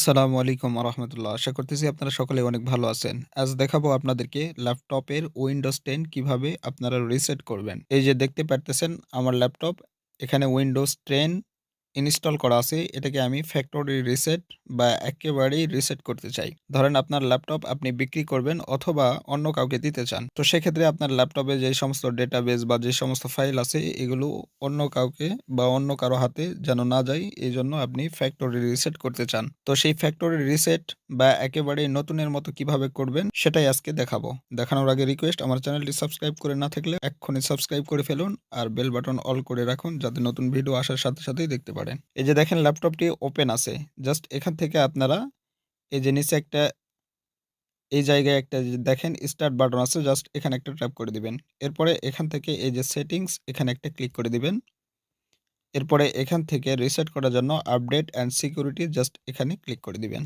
আসসালামু আলাইকুম রহমতুল্লাহ। আশা করতেছি আপনারা সকলে অনেক ভালো আছেন। আজ দেখাবো আপনাদেরকে ল্যাপটপের উইন্ডোজ 10 কিভাবে আপনারা রিসেট করবেন। এই যে দেখতে পারতেছেন আমার ল্যাপটপ, এখানে উইন্ডোজ 10 ইনস্টল করা আছে। এটাকে আমি ফ্যাক্টরি রিসেট বা একেবারেই রিসেট করতে চাই। ধরেন আপনার ল্যাপটপ আপনি বিক্রি করবেন অথবা অন্য কাউকে দিতে চান। তো সেক্ষেত্রে আপনার ল্যাপটপে যে সমস্ত ডেটাবেস বা যে সমস্ত ফাইল আছে এগুলো অন্য কাউকে বা অন্য কারো হাতে যেন না যায়, এজন্য আপনি ফ্যাক্টরি রিসেট করতে চান। তো সেই ফ্যাক্টরি রিসেট বা একেবারে নতুনের মতো কিভাবে করবেন সেটাই আজকে দেখাবো। দেখানোর আগে রিকোয়েস্ট, আমার চ্যানেলটি সাবস্ক্রাইব করে না থাকলে এক্ষুনি সাবস্ক্রাইব করে ফেলুন আর বেল বাটন অল করে রাখুন যাতে নতুন ভিডিও আসার সাথে সাথেই দেখতে পারেন। এই যে দেখেন ল্যাপটপটি ওপেন আছে। জাস্ট এখান থেকে আপনারা এই যে নিচে একটা এই জায়গায় একটা যে দেখেন স্টার্ট বাটন আছে, জাস্ট এখানে একটা ট্যাপ করে দিবেন। এরপরে এখান থেকে এই যে সেটিংস এখানে একটা ক্লিক করে দিবেন। এরপরে এখান থেকে রিসেট করার জন্য আপডেট অ্যান্ড সিকিউরিটি জাস্ট এখানে ক্লিক করে দিবেন।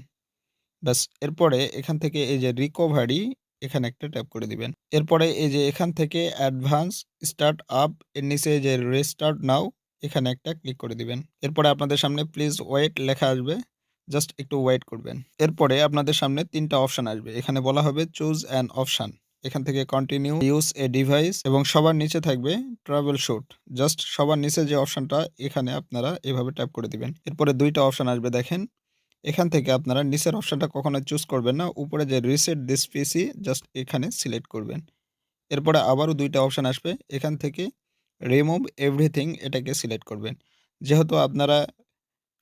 ব্যাস, এরপরে এখান থেকে এই যে রিকভারি এখানে একটা ট্যাপ করে দিবেন। এরপরে এই যে এখান থেকে অ্যাডভান্স স্টার্ট আপ এর নিচে এই যে রিস্টার্ট নাও এখানে একটা ক্লিক করে দিবেন। এরপরে আপনাদের সামনে প্লিজ ওয়েট লেখা আসবে। জাস্ট একটু ওয়েট করবেন। এরপরে আপনাদের সামনে ৩ টা অপশন আসবে। এখানে বলা হবে চুজ অ্যান অপশন। এখান থেকে কন্টিনিউ, ইউজ এ ডিভাইস এবং সবার নিচে থাকবে ট্রাভেল শুট। জাস্ট সবার নিচে যে অপশনটা এখানে আপনারা এভাবে ট্যাপ করে দিবেন। এরপরে ২ টা অপশন আসবে দেখেন। এখান থেকে আপনারা নিচের অপশনটা কখনোই চুজ করবেন না। উপরে যে রিসেট দিস পিসি জাস্ট এখানে সিলেক্ট করবেন। এরপরে আবারও ২ টা অপশন আসবে। এখান থেকে রিমুভ এভরিথিং এটাকে সিলেক্ট করবেন। যেহেতু আপনারা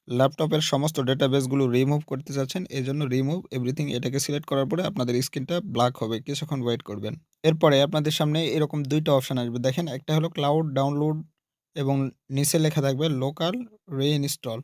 ল্যাপটপের সমস্ত ডেটাবেসগুলো রিমুভ করতে চাচ্ছেন, এজন্য রিমুভ এভরিথিং এটাকে সিলেক্ট করার পরে আপনাদের স্ক্রিনটা ব্ল্যাক হবে। কিছুক্ষণ ওয়েট করবেন। এরপরে আপনাদের সামনে এরকম ২ টা অপশন আসবে। দেখেন, একটা হলো ক্লাউড ডাউনলোড এবং নিচে লেখা থাকবে লোকাল রিইনস্টল।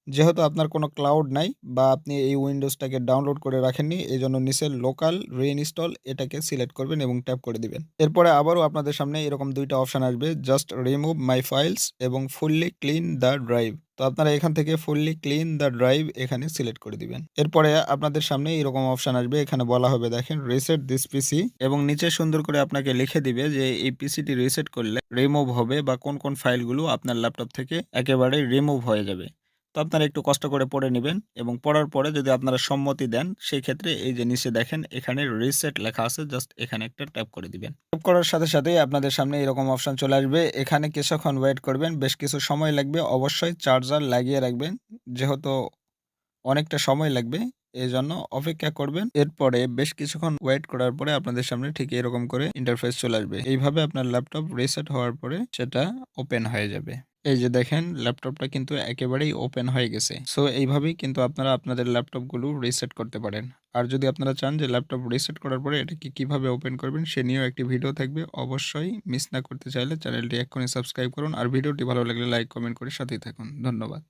যেহেতু আপনার কোনো ক্লাউড নাই বা আপনি এই উইন্ডোজটাকে ডাউনলোড করে রাখেননি, এজন্য নিচের লোকাল রিইনস্টল এটাকে সিলেক্ট করবেন এবং ট্যাপ করে দিবেন। এরপরে আবারও আপনাদের সামনে এরকম ২ টা অপশন আসবে, জাস্ট রিমুভ মাই ফাইলস এবং ফুললি ক্লিন দ্য ড্রাইভ। তো আপনারা এখান থেকে ফুললি ক্লিন দ্য ড্রাইভ এখানে সিলেক্ট করে দিবেন। এরপরে আপনাদের সামনে এরকম অপশন আসবে, এখানে বলা হবে দেখেন রিসেট দিস পিসি এবং নিচে সুন্দর করে আপনাকে লিখে দিবে যে এই পিসিটি রিসেট করলে রিমুভ হবে বা কোন ফাইলগুলো আপনার ল্যাপটপ থেকে একেবারে রিমুভ হয়ে যাবে। তো আপনারা একটু কষ্ট করে পড়ে নিবেন এবং পড়ার পরে যদি আপনারা সম্মতি দেন, সেই ক্ষেত্রে এই যে নিচে দেখেন এখানে রিসেট লেখা আছে, জাস্ট এখানে একটা ট্যাপ করে দিবেন। ট্যাপ করার সাথে সাথেই আপনাদের সামনে এরকম অপশন চলে আসবে। এখানে কিছুক্ষণ ওয়েট করবেন, বেশ কিছু সময় লাগবে। অবশ্যই চার্জার লাগিয়ে রাখবেন, যেহেতু অনেকটা সময় লাগবে, এজন্য অপেক্ষা করবেন। এরপরে বেশ কিছুক্ষণ ওয়েট করার পরে আপনাদের সামনে ঠিক এরকম করে ইন্টারফেস চলে আসবে। এইভাবে আপনার ল্যাপটপ রিসেট হওয়ার পরে সেটা ওপেন হয়ে যাবে। এই যে দেখেন ল্যাপটপটা কিন্তু একেবারেই ওপেন হয়ে গেছে। সো এইভাবেই কিন্তু আপনারা আপনাদের ল্যাপটপগুলো রিসেট করতে পারেন। আর যদি আপনারা চান যে ল্যাপটপ রিসেট করার পরে এটাকে কিভাবে ওপেন করবেন সে নিয়েও একটি ভিডিও থাকবে। অবশ্যই মিস না করতে চাইলে চ্যানেলটি এক্ষুনি সাবস্ক্রাইব করুন আর ভিডিওটি ভালো লাগলে লাইক কমেন্ট করে সাথেই থাকুন। ধন্যবাদ।